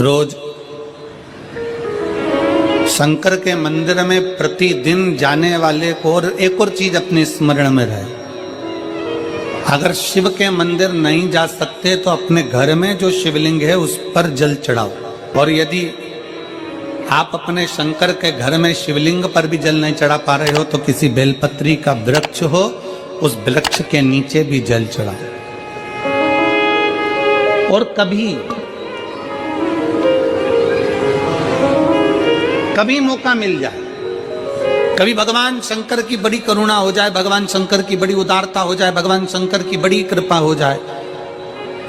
रोज शंकर के मंदिर में प्रतिदिन जाने वाले को और एक और चीज अपने स्मरण में रहे, अगर शिव के मंदिर नहीं जा सकते तो अपने घर में जो शिवलिंग है उस पर जल चढ़ाओ। और यदि आप अपने शंकर के घर में शिवलिंग पर भी जल नहीं चढ़ा पा रहे हो तो किसी बेलपत्री का वृक्ष हो, उस वृक्ष के नीचे भी जल चढ़ाओ। और कभी मौका मिल जाए, कभी भगवान शंकर की बड़ी करुणा हो जाए, भगवान शंकर की बड़ी उदारता हो जाए, भगवान शंकर की बड़ी कृपा हो जाए,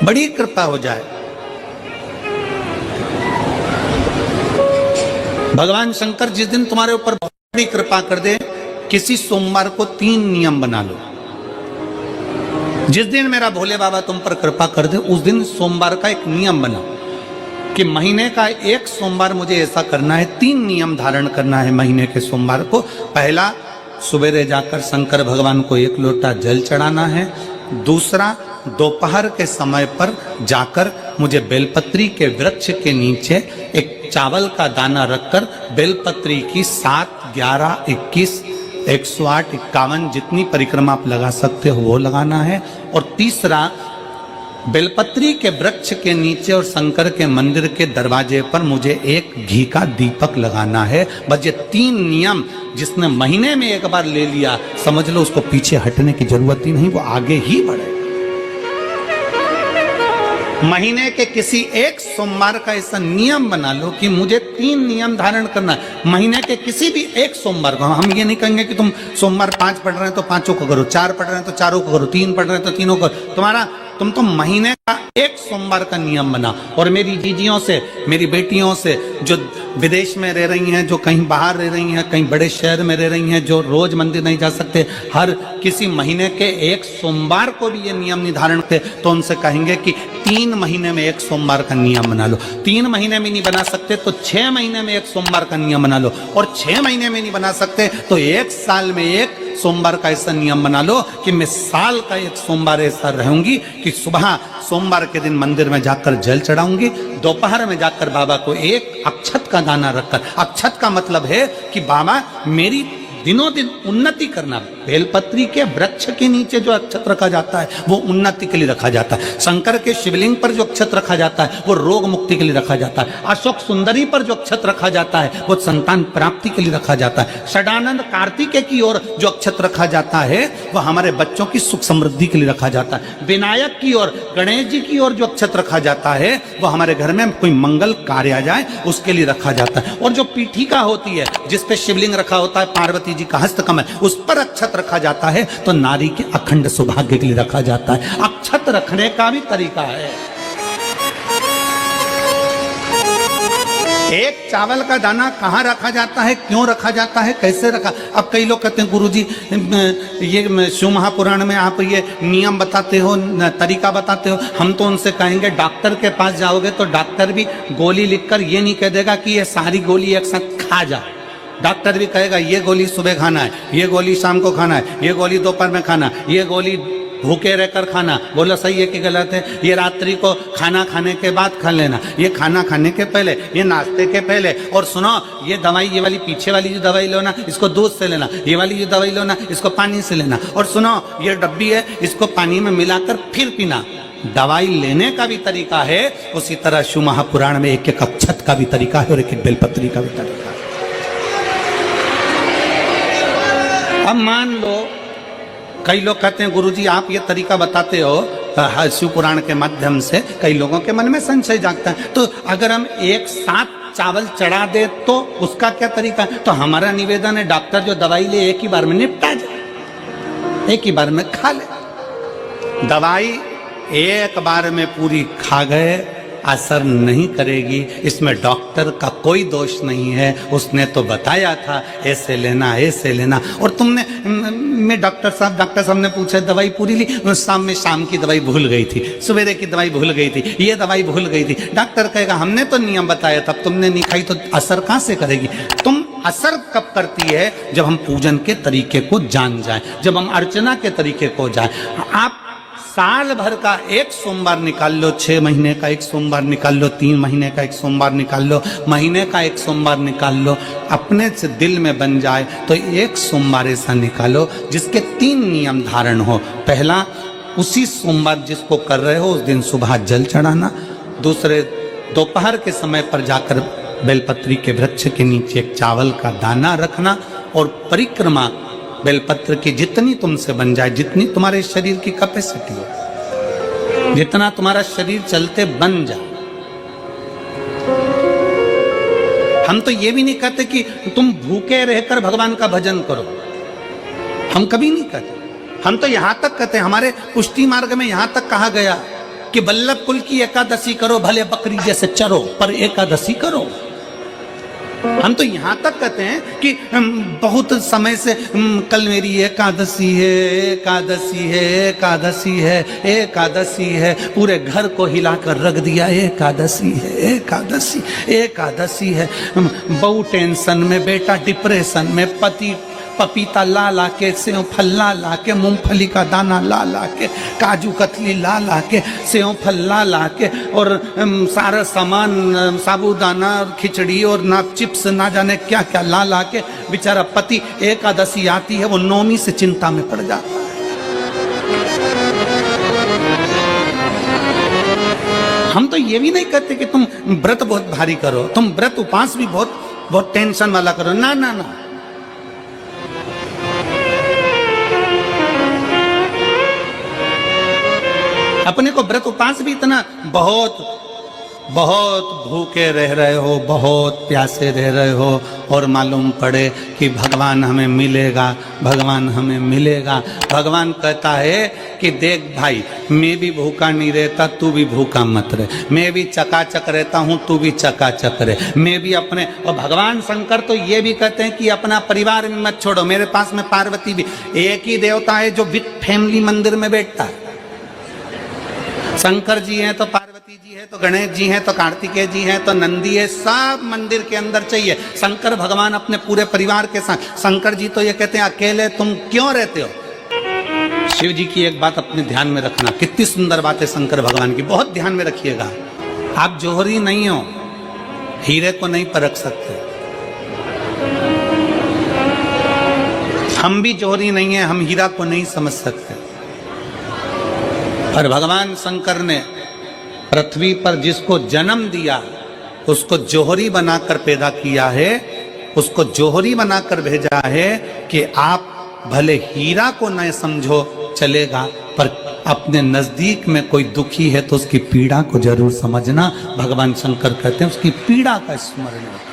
बड़ी कृपा हो जाए, भगवान शंकर जिस दिन तुम्हारे ऊपर बड़ी कृपा कर दे, किसी सोमवार को 3 नियम बना लो। जिस दिन मेरा भोले बाबा तुम पर कृपा कर दे उस दिन सोमवार का एक नियम बनाओ कि महीने का एक सोमवार मुझे ऐसा करना है, 3 नियम धारण करना है महीने के सोमवार को। पहला, सुबेरे जाकर शंकर भगवान को 1 लोटा जल चढ़ाना है। दूसरा, दोपहर के समय पर जाकर मुझे बेलपत्री के वृक्ष के नीचे एक चावल का दाना रखकर बेलपत्री की 7, 11, 21, 108, 51 जितनी परिक्रमा आप लगा सकते हो वो लगाना है। और तीसरा, बेलपत्री के वृक्ष के नीचे और शंकर के मंदिर के दरवाजे पर मुझे एक घी का दीपक लगाना है। बस ये 3 नियम जिसने महीने में एक बार ले लिया, समझ लो उसको पीछे हटने की जरूरत ही नहीं, वो आगे ही बढ़े। महीने के किसी एक सोमवार का ऐसा नियम बना लो कि मुझे 3 नियम धारण करना है महीने के किसी भी एक सोमवार को। हम ये नहीं कहेंगे कि तुम सोमवार 5 पढ़ रहे हैं तो 5 को करो, 4 पढ़ रहे हैं तो 4 को करो, 3 पढ़ रहे हैं तो 3 को करो। तुम तो महीने का एक सोमवार का नियम बना। और मेरी जीजियों से, मेरी बेटियों से जो विदेश में रह रही हैं, जो कहीं बाहर रह रही हैं, कहीं बड़े शहर में रह रही हैं, जो रोज मंदिर नहीं जा सकते, हर किसी महीने के एक सोमवार को भी ये नियम निर्धारण थे, तो उनसे कहेंगे कि 3 महीने में एक सोमवार का नियम बना लो। 3 महीने में नहीं बना सकते तो 6 महीने में एक सोमवार का नियम बना लो। और 6 महीने में नहीं बना सकते तो 1 साल में एक सोमवार का ऐसा नियम बना लो कि मैं साल का एक सोमवार ऐसा रहूंगी कि सुबह सोमवार के दिन मंदिर में जाकर जल चढ़ाऊंगी, दोपहर में जाकर बाबा को एक अक्षत का दाना रखकर, अक्षत का मतलब है कि बाबा मेरी दिनों दिन उन्नति करना। बेलपत्री के वृक्ष के नीचे जो अक्षत रखा जाता है वो उन्नति के लिए रखा जाता है। शंकर के शिवलिंग पर जो अक्षत रखा जाता है वो रोग मुक्ति के लिए रखा जाता है। अशोक सुंदरी पर जो अक्षत रखा जाता है वो संतान प्राप्ति के लिए रखा जाता है। षडानंद कार्तिकेय की ओर जो अक्षत रखा जाता है वह हमारे बच्चों की सुख समृद्धि के लिए रखा जाता है। विनायक की ओर, गणेश जी की ओर जो अक्षत रखा जाता है वो हमारे घर में कोई मंगल कार्य आ जाए उसके लिए रखा जाता है। और जो पीठिका होती है जिसपे शिवलिंग रखा होता है, पार्वती जी का हस्तकमल, उस पर अक्षत रखा जाता है तो नारी के अखंड सौभाग्य के लिए रखा जाता है। अक्षत रखने का भी तरीका है। एक चावल का दाना कहाँ रखा जाता है, क्यों रखा जाता है, कैसे रखा। अब कई लोग कहते हैं गुरुजी ये शिव महापुराण में आप ये नियम बताते हो, तरीका बताते हो। हम तो उनसे कहेंगे डॉक्टर के पास जाओगे तो डॉक्टर भी गोली लिखकर ये नहीं कह देगा कि ये सारी गोली एक साथ खा जा। डॉक्टर भी कहेगा ये गोली सुबह खाना है, ये गोली शाम को खाना है, ये गोली दोपहर में खाना, ये गोली भूखे रहकर खाना। बोलो सही है कि गलत है? ये रात्रि को खाना खाने के बाद खा लेना, ये खाना खाने के पहले, ये नाश्ते के पहले। और सुनो, ये दवाई, ये वाली पीछे वाली जो दवाई लो ना इसको दूध से लेना, ये वाली जो दवाई लो ना इसको पानी से लेना। और सुनो, ये डब्बी है इसको पानी में मिलाकर फिर पीना। दवाई लेने का भी तरीका है, उसी तरह शिव महापुराण में एक एक अक्षत का भी तरीका है और एक एक बेलपत्री का भी तरीका है। अब मान लो कई लोग कहते हैं गुरुजी आप ये तरीका बताते हो शिव पुराण के माध्यम से, कई लोगों के मन में संशय जागता है, तो अगर हम एक साथ चावल चढ़ा दे तो उसका क्या तरीका है? तो हमारा निवेदन है डॉक्टर जो दवाई ले एक ही बार में निपटा जाए, एक ही बार में खा ले। दवाई एक बार में पूरी खा गए असर नहीं करेगी, इसमें डॉक्टर का कोई दोष नहीं है। उसने तो बताया था ऐसे लेना, ऐसे लेना। और तुमने, मैं डॉक्टर साहब ने पूछा दवाई पूरी ली, शाम की दवाई भूल गई थी, सवेरे की दवाई भूल गई थी, ये दवाई भूल गई थी। डॉक्टर कहेगा हमने तो नियम बताया था, तुमने नहीं खाई तो असर कहाँ से करेगी? तुम असर कब करती है? जब हम पूजन के तरीके को जान जाए, जब हम अर्चना के तरीके को जाए। आप साल भर का एक सोमवार निकाल लो, 6 महीने का एक सोमवार निकाल लो, 3 महीने का एक सोमवार निकाल लो, महीने का एक सोमवार निकाल लो, अपने से दिल में बन जाए तो एक सोमवार ऐसा निकालो जिसके 3 नियम धारण हो। पहला, उसी सोमवार जिसको कर रहे हो उस दिन सुबह जल चढ़ाना। दूसरे, दोपहर के समय पर जाकर बेलपत्री के वृक्ष के नीचे एक चावल का दाना रखना और परिक्रमा बेलपत्र की जितनी तुमसे बन जाए, जितनी तुम्हारे शरीर की कैपेसिटी हो, जितना तुम्हारा शरीर चलते बन जाए। हम तो ये भी नहीं कहते कि तुम भूखे रहकर भगवान का भजन करो, हम कभी नहीं कहते। हम तो यहां तक कहते हैं, हमारे पुष्टि मार्ग में यहां तक कहा गया कि वल्लभ कुल की एकादशी करो, भले बकरी जैसे चरो पर एकादशी करो। हम तो यहां तक कहते हैं कि बहुत समय से कल मेरी एकादशी है, एकादशी है, एकादशी है, एकादशी है, पूरे घर को हिलाकर रख दिया, एकादशी है, एकादशी, एकादशी है। बहू टेंशन में, बेटा डिप्रेशन में, पति पपीता ला ला के, सेव फल ला ला के, मूंगफली का दाना ला ला के, काजू कतली ला ला के, सेव फल ला ला के, और सारा सामान, साबूदाना, खिचड़ी और ना चिप्स, ना जाने क्या क्या ला ला के, बेचारा पति एकादशी आती है वो नौमी से चिंता में पड़ जाता है। हम तो ये भी नहीं कहते कि तुम व्रत बहुत भारी करो, तुम व्रत उपास भी बहुत बहुत टेंशन वाला करो, ना ना ना। अपने को व्रत उपास भी इतना बहुत बहुत भूखे रह रहे हो, बहुत प्यासे रह रहे हो, और मालूम पड़े कि भगवान हमें मिलेगा, भगवान हमें मिलेगा। भगवान कहता है कि देख भाई, मैं भी भूखा नहीं रहता, तू भी भूखा मत रहे, मैं भी चकाचक रहता हूँ, तू भी चकाचक रहे, मैं भी अपने। और भगवान शंकर तो ये भी कहते हैं कि अपना परिवार भी मत छोड़ो। मेरे पास में पार्वती भी, एक ही देवता है जो विद फैमिली मंदिर में बैठता है। शंकर जी हैं तो पार्वती जी है, तो गणेश जी हैं, तो कार्तिकेय जी हैं, तो नंदी है, सब मंदिर के अंदर चाहिए। शंकर भगवान अपने पूरे परिवार के साथ। शंकर जी तो ये कहते हैं अकेले तुम क्यों रहते हो। शिव जी की एक बात अपने ध्यान में रखना, कितनी सुंदर बात है शंकर भगवान की, बहुत ध्यान में रखिएगा। आप जोहरी नहीं हो, हीरे को नहीं परख सकते। हम भी जोहरी नहीं है, हम हीरा को नहीं समझ सकते। पर भगवान शंकर ने पृथ्वी पर जिसको जन्म दिया उसको जोहरी बनाकर पैदा किया है, उसको जोहरी बनाकर भेजा है कि आप भले हीरा को न समझो चलेगा, पर अपने नजदीक में कोई दुखी है तो उसकी पीड़ा को जरूर समझना। भगवान शंकर कहते हैं उसकी पीड़ा का स्मरण रखना।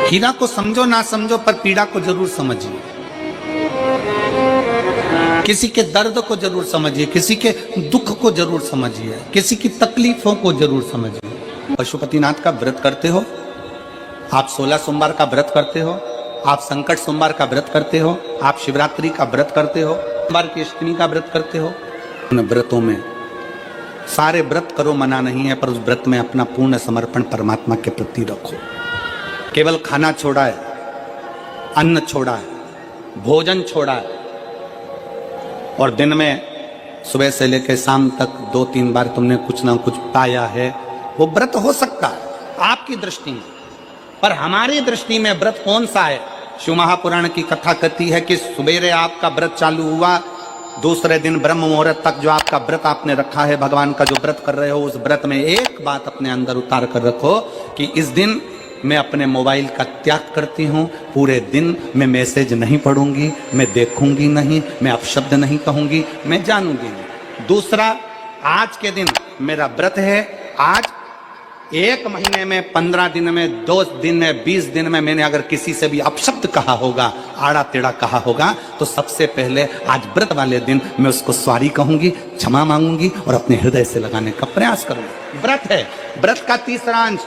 हीरा को समझो ना समझो, पर पीड़ा को जरूर समझिए। किसी के दर्द को जरूर समझिए, किसी के दुख को जरूर समझिए, किसी की तकलीफों को जरूर समझिए। पशुपतिनाथ का व्रत करते हो आप, 16 सोमवार का व्रत करते हो आप, संकट सोमवार का व्रत करते हो आप, शिवरात्रि का व्रत करते हो, सोमवार की अष्टमी का व्रत करते हो। उन व्रतों में सारे व्रत करो, मना नहीं है, पर उस व्रत में अपना पूर्ण समर्पण परमात्मा के प्रति रखो। केवल खाना छोड़ा है, अन्न छोड़ा है, भोजन छोड़ा है, और दिन में सुबह से लेकर शाम तक 2-3 बार तुमने कुछ ना कुछ पाया है, वो व्रत हो सकता है आपकी दृष्टि में, पर हमारी दृष्टि में व्रत कौन सा है। शिव महापुराण की कथा कहती है कि सुबेरे आपका व्रत चालू हुआ, दूसरे दिन ब्रह्म मुहूर्त तक जो आपका व्रत आपने रखा है, भगवान का जो व्रत कर रहे हो, उस व्रत में एक बात अपने अंदर उतार कर रखो कि इस दिन मैं अपने मोबाइल का त्याग करती हूँ, पूरे दिन मैं मैसेज नहीं पढ़ूंगी, मैं देखूंगी नहीं, मैं अपशब्द नहीं कहूंगी, मैं जानूंगी नहीं। दूसरा, आज के दिन मेरा व्रत है, आज 1 महीने में, 15 दिन में, 2 दिन में, 20 दिन में मैंने अगर किसी से भी अपशब्द कहा होगा, आड़ा टेढ़ा कहा होगा, तो सबसे पहले आज व्रत वाले दिन मैं उसको सॉरी कहूंगी, क्षमा मांगूंगी और अपने हृदय से लगाने का प्रयास करूंगी। व्रत है, व्रत का तीसरा अंश,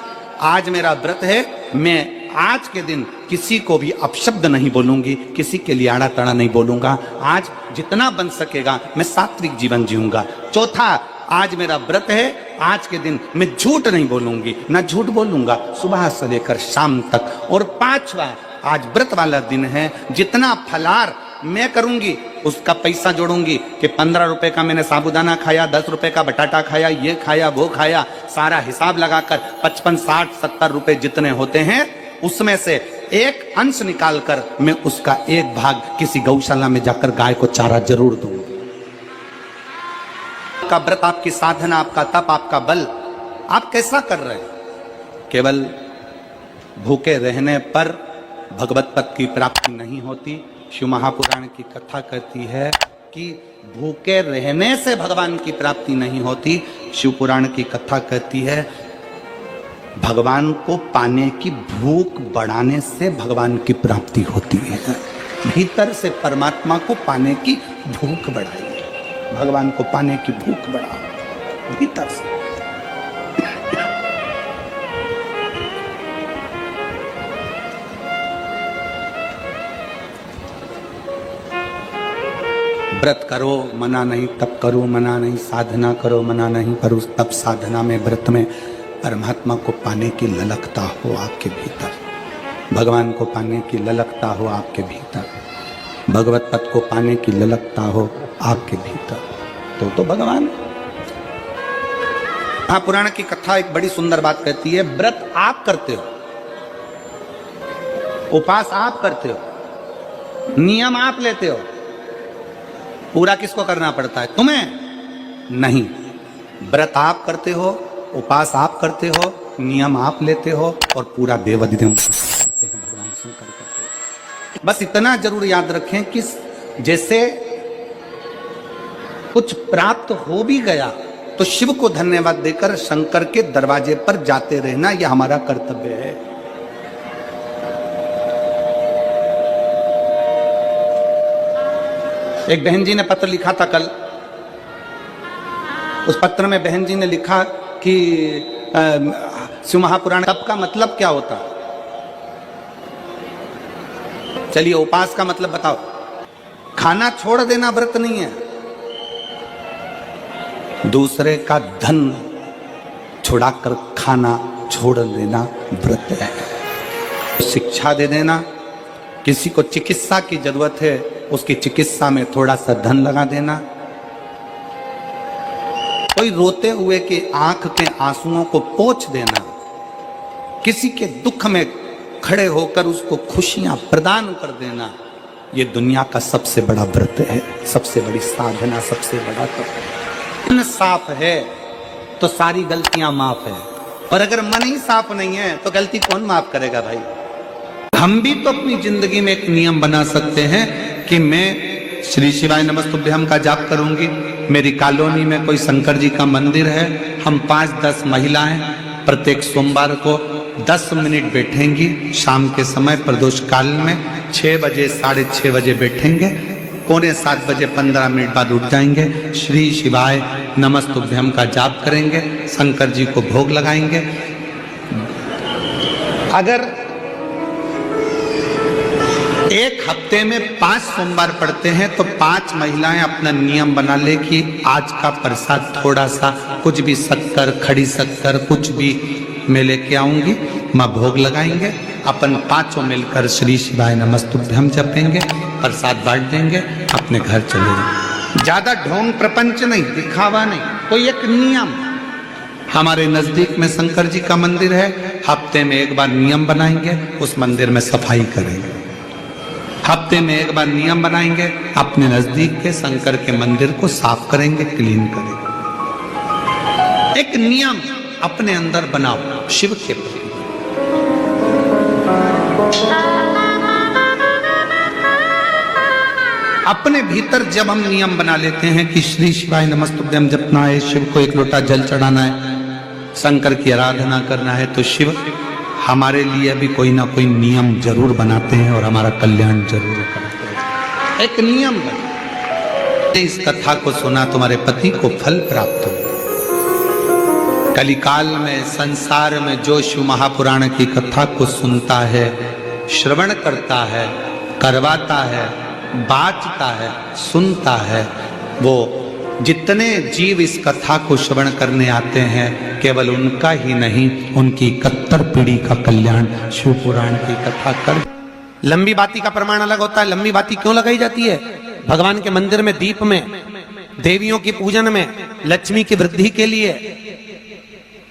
आज मेरा व्रत है, मैं आज के दिन किसी को भी अपशब्द नहीं बोलूंगी, किसी के लिए आड़ा तड़ा नहीं बोलूंगा। आज जितना बन सकेगा मैं सात्विक जीवन जीऊंगा। चौथा, आज मेरा व्रत है, आज के दिन मैं झूठ नहीं बोलूंगी, ना झूठ बोलूंगा सुबह से लेकर शाम तक। और पांचवा, आज व्रत वाला दिन है, जितना फलार मैं करूंगी उसका पैसा जोड़ूंगी कि 15 रुपए का मैंने साबुदाना खाया, 10 रुपए का बटाटा खाया, ये खाया वो खाया, सारा हिसाब लगाकर 55, 60, 70 रुपए जितने होते हैं उसमें से एक अंश निकालकर मैं उसका एक भाग किसी गौशाला में जाकर गाय को चारा जरूर दूंगी। आपका व्रत, आपकी साधना, आपका तप, आपका बल, आप कैसा कर रहे हैं? केवल भूखे रहने पर भगवत पद की प्राप्ति नहीं होती। शिव महापुराण की कथा कहती है कि भूखे रहने से भगवान की प्राप्ति नहीं होती। शिव पुराण की कथा कहती है भगवान को पाने की भूख बढ़ाने से भगवान की प्राप्ति होती है। भीतर से परमात्मा को पाने की भूख बढ़ाइए, भगवान को पाने की भूख बढ़ाओ भीतर से। व्रत करो मना नहीं, तप करो मना नहीं, साधना करो मना नहीं, पर उस तप साधना में व्रत में परमात्मा को पाने की ललकता हो आपके भीतर, भगवान को पाने की ललकता हो आपके भीतर, भगवत पद को पाने की ललकता हो आपके भीतर, तो भगवान। पुराण की कथा एक बड़ी सुंदर बात कहती है, व्रत आप करते हो, उपास आप करते हो, नियम आप लेते हो, पूरा किसको करना पड़ता है? तुम्हें नहीं। व्रत आप करते हो, उपास आप करते हो, नियम आप लेते हो और पूरा देवदिन करते हैं, भगवान शंकर करते हो। बस इतना जरूर याद रखें कि जैसे कुछ प्राप्त हो भी गया तो शिव को धन्यवाद देकर शंकर के दरवाजे पर जाते रहना, यह हमारा कर्तव्य है। एक बहन जी ने पत्र लिखा था कल, उस पत्र में बहन जी ने लिखा कि शिव महापुराण तप का मतलब क्या होता? चलिए उपास का मतलब बताओ। खाना छोड़ देना व्रत नहीं है, दूसरे का धन छुड़ाकर खाना छोड़ देना व्रत है। शिक्षा दे देना, किसी को चिकित्सा की जरूरत है उसकी चिकित्सा में थोड़ा सा धन लगा देना, कोई रोते हुए के आंख के आंसुओं को पोंछ देना, किसी के दुख में खड़े होकर उसको खुशियां प्रदान कर देना, ये दुनिया का सबसे बड़ा व्रत है, सबसे बड़ी साधना, सबसे बड़ा तप। मन साफ है तो सारी गलतियां माफ है, और अगर मन ही साफ नहीं है तो गलती कौन माफ करेगा भाई? हम भी तो अपनी जिंदगी में एक नियम बना सकते हैं कि मैं श्री शिवाय नमस्तुभ्यम का जाप करूंगी, मेरी कॉलोनी में कोई शंकर जी का मंदिर है, हम 5-10 महिलाएं प्रत्येक सोमवार को 10 मिनट बैठेंगी, शाम के समय प्रदोष काल में 6 बजे 6:30 बजे बैठेंगे, 6:45 बजे 15 मिनट बाद उठ जाएंगे, श्री शिवाय नमस्तुभ्यम का जाप करेंगे, शंकर जी को भोग लगाएंगे। अगर एक हफ्ते में 5 सोमवार पड़ते हैं तो 5 महिलाएं अपना नियम बना ले कि आज का प्रसाद थोड़ा सा, कुछ भी शक्कर, खड़ी शक्कर, कुछ भी मैं लेके आऊंगी, माँ भोग लगाएंगे, अपन 5 मिलकर श्री शिवाय नमस्तुभ्यम जपेंगे, प्रसाद बांट देंगे, अपने घर चले जाएंगे। ज्यादा ढोंग प्रपंच नहीं, दिखावा नहीं, कोई एक नियम। हमारे नजदीक में शंकर जी का मंदिर है, हफ्ते में एक बार नियम बनाएंगे, उस मंदिर में सफाई करेंगे, हफ्ते में एक बार नियम बनाएंगे, अपने नजदीक के शंकर के मंदिर को साफ करेंगे, क्लीन करेंगे। एक नियम अपने अंदर बनाओ शिव के प्रति। अपने भीतर जब हम नियम बना लेते हैं कि श्री शिवाय नमस्तुभ्यम जपना है, शिव को एक लोटा जल चढ़ाना है, शंकर की आराधना करना है, तो शिव हमारे लिए भी कोई ना कोई नियम जरूर बनाते हैं और हमारा कल्याण जरूर करते हैं। एक नियम बना, इस कथा को सुना, तुम्हारे पति को फल प्राप्त हो। कलिकाल में संसार में जो शिव महापुराण की कथा को सुनता है, श्रवण करता है, करवाता है, बाँचता है, सुनता है, वो जितने जीव इस कथा को श्रवण करने आते हैं, केवल उनका ही नहीं, उनकी 71 पीढ़ी का कल्याण शिव पुराण की कथा कर। लंबी बाती का प्रमाण अलग होता है। लंबी बाती क्यों लगाई जाती है? भगवान के मंदिर में दीप में, देवियों की पूजन में, लक्ष्मी की वृद्धि के लिए।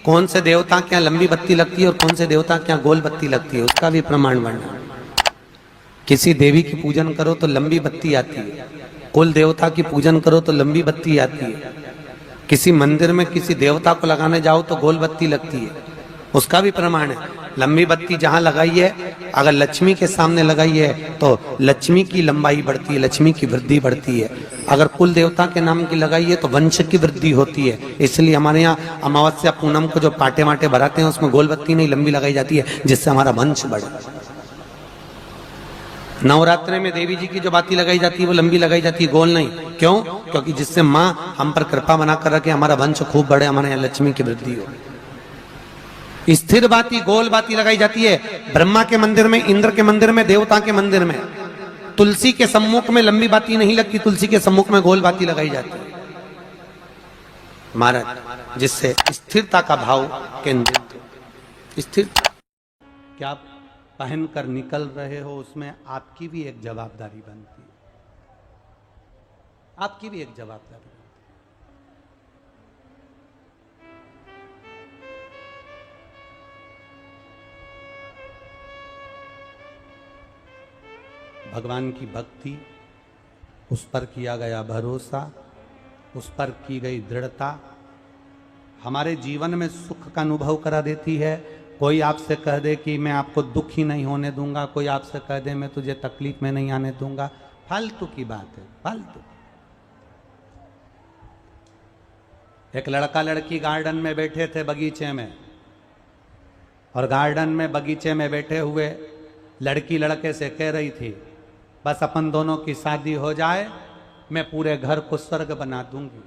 कौन से देवता क्या लंबी बत्ती लगती है और कौन से देवता क्या गोल बत्ती लगती है, उसका भी प्रमाण वर्णन। किसी देवी की पूजन करो तो लंबी बत्ती आती है, कुल देवता की पूजन करो तो लंबी बत्ती आती है, किसी मंदिर में किसी देवता को लगाने जाओ तो गोल बत्ती लगती है, उसका भी प्रमाण है। लंबी बत्ती जहां लगाई है, अगर लक्ष्मी के सामने लगाई है तो लक्ष्मी की लंबाई बढ़ती है, लक्ष्मी की वृद्धि बढ़ती है। अगर कुल देवता के नाम की लगाई है तो वंश की वृद्धि होती है। इसलिए हमारे यहाँ अमावस्या पूनम को जो पाटे वाटे भराते हैं उसमें गोल बत्ती नहीं लंबी लगाई जाती है, जिससे हमारा वंश बढ़े। नवरात्रि में देवी जी की जो बाती लगाई जाती है वो लंबी लगाई जाती है, गोल नहीं। क्यों? क्योंकि जिससे माँ हम पर कृपा बना कर रखे, हमारा वंश खूब बढ़े, हमारे यहाँ लक्ष्मी की वृद्धि हो। स्थिर बाती, गोल बाती लगाई जाती है ब्रह्मा के मंदिर में, इंद्र के मंदिर में, देवता के मंदिर में। तुलसी के सम्मुख में लंबी बाती नहीं लगती, तुलसी के सम्मुख में गोल बाती लगाई जाती है महाराज, जिससे स्थिरता का भाव केंद्रित। स्थिर क्या पहन कर निकल रहे हो, उसमें आपकी भी एक जवाबदारी बनती है, आपकी भी एक जवाबदारी। भगवान की भक्ति, उस पर किया गया भरोसा, उस पर की गई दृढ़ता हमारे जीवन में सुख का अनुभव करा देती है। कोई आपसे कह दे कि मैं आपको दुखी नहीं होने दूंगा, कोई आपसे कह दे मैं तुझे तकलीफ में नहीं आने दूंगा, फालतू की बात है, फालतू। एक लड़का लड़की गार्डन में बैठे थे, बगीचे में, और गार्डन में बगीचे में बैठे हुए लड़की लड़के से कह रही थी, बस अपन दोनों की शादी हो जाए, मैं पूरे घर को स्वर्ग बना दूंगी।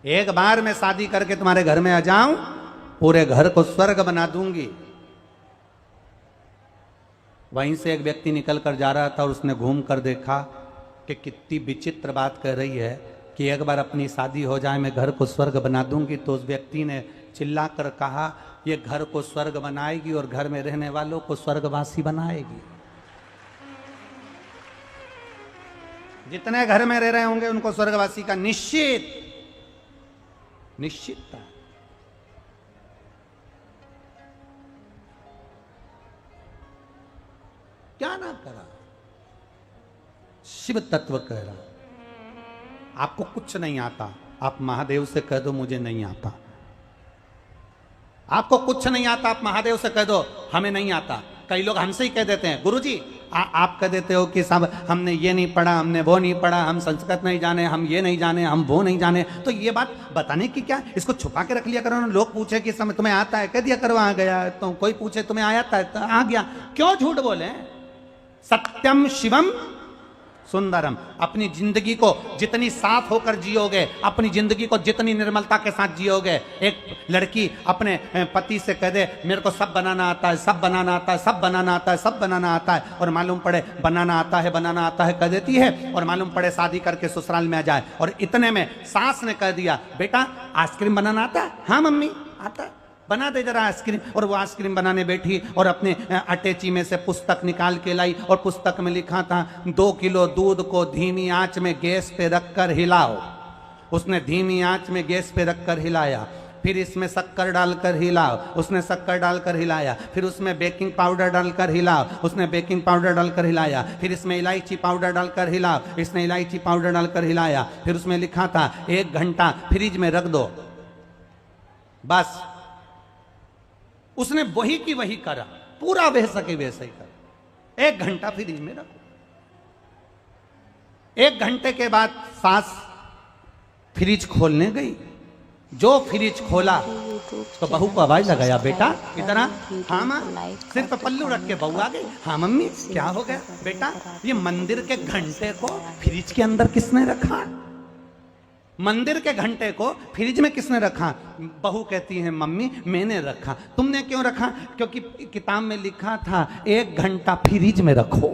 एक बार मैं शादी करके तुम्हारे घर में आ जाऊं, पूरे घर को स्वर्ग बना दूंगी। वहीं से एक व्यक्ति निकल कर जा रहा था और उसने घूम कर देखा कि कितनी विचित्र बात कह रही है कि एक बार अपनी शादी हो जाए, मैं घर को स्वर्ग बना दूंगी। तो उस व्यक्ति ने चिल्ला कर कहा, ये घर को स्वर्ग बनाएगी और घर में रहने वालों को स्वर्गवासी बनाएगी। जितने घर में रह रहे होंगे उनको स्वर्गवासी का निश्चितता। क्या ना करा, शिव तत्व कह रहा, आपको कुछ नहीं आता, आप महादेव से कह दो मुझे नहीं आता। आपको कुछ नहीं आता, आप महादेव से कह दो हमें नहीं आता। कई लोग हमसे ही कह देते हैं, गुरुजी आप कह देते हो कि सब हमने ये नहीं पढ़ा, हमने वो नहीं पढ़ा, हम संस्कृत नहीं जाने, हम ये नहीं जाने, हम वो नहीं जाने। तो ये बात बताने की क्या, इसको छुपा के रख लिया करो ना। लोग पूछे कि समय तुम्हें आता है, कह दिया करो आ गया। तो कोई पूछे तुम्हें आता है तो आ गया। क्यों झूठ बोले? सत्यम शिवम सुंदरम। अपनी जिंदगी को जितनी साफ होकर जियोगे, अपनी जिंदगी को जितनी निर्मलता के साथ जियोगे। एक लड़की अपने पति से कह दे मेरे को सब बनाना आता है, सब बनाना आता है, सब बनाना आता है, सब बनाना आता है, और मालूम पड़े बनाना आता है, बनाना आता है कह देती है, और मालूम पड़े शादी करके ससुराल में आ जाए और इतने में सास ने कह दिया बेटा आइसक्रीम बनाना आता है? हाँ मम्मी आता है, बना दे जरा आइसक्रीम। और वो आइसक्रीम बनाने बैठी और अपने अटैची में से पुस्तक निकाल के लाई, और पुस्तक में लिखा था 2 किलो दूध को धीमी आंच में गैस पे रखकर हिलाओ। उसने धीमी आंच में गैस पे रखकर हिलाया, फिर इसमें शक्कर डालकर हिलाओ, उसने शक्कर डालकर हिलाया, फिर उसमें बेकिंग पाउडर डालकर हिलाओ, उसने बेकिंग पाउडर डालकर हिलाया, फिर इसमें इलायची पाउडर डालकर हिलाओ, इसने इलायची पाउडर डालकर हिलाया, फिर उसमें लिखा था 1 घंटा फ्रिज में रख दो। बस उसने वही की वही करा, पूरा वैसा के वैसा ही करा। 1 घंटा फ्रिज में रखो। 1 घंटे के बाद सास फ्रिज खोलने गई। जो फ्रिज खोला तो बहू को आवाज लगाया, बेटा इधर आ। हाँ माँ, सिर पर पल्लू रख के बहू आ गई। हाँ मम्मी क्या हो गया? बेटा ये मंदिर के घंटे को फ्रिज के अंदर किसने रखा? मंदिर के घंटे को फ्रिज में किसने रखा? बहू कहती है मम्मी मैंने रखा। तुमने क्यों रखा? क्योंकि किताब में लिखा था 1 घंटा फ्रिज में रखो,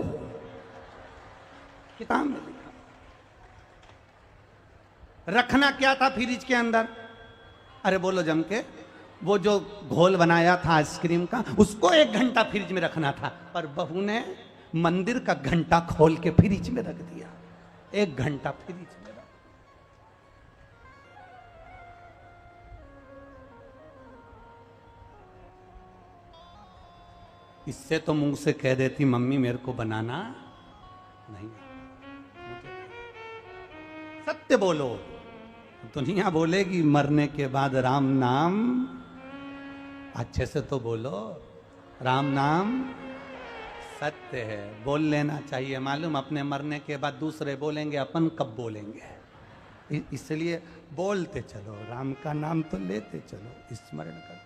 किताब में लिखा। रखना क्या था फ्रिज के अंदर? अरे बोलो जम के, वो जो घोल बनाया था आइसक्रीम का, उसको 1 घंटा फ्रिज में रखना था, पर बहू ने मंदिर का घंटा खोल के फ्रिज में रख दिया। 1 घंटा फ्रिज में रख। इससे तो मुंह से कह देती मम्मी मेरे को बनाना नहीं। सत्य बोलो। दुनिया बोलेगी मरने के बाद राम नाम, अच्छे से तो बोलो राम नाम सत्य है, बोल लेना चाहिए। मालूम अपने मरने के बाद दूसरे बोलेंगे, अपन कब बोलेंगे? इसलिए बोलते चलो, राम का नाम तो लेते चलो, स्मरण कर।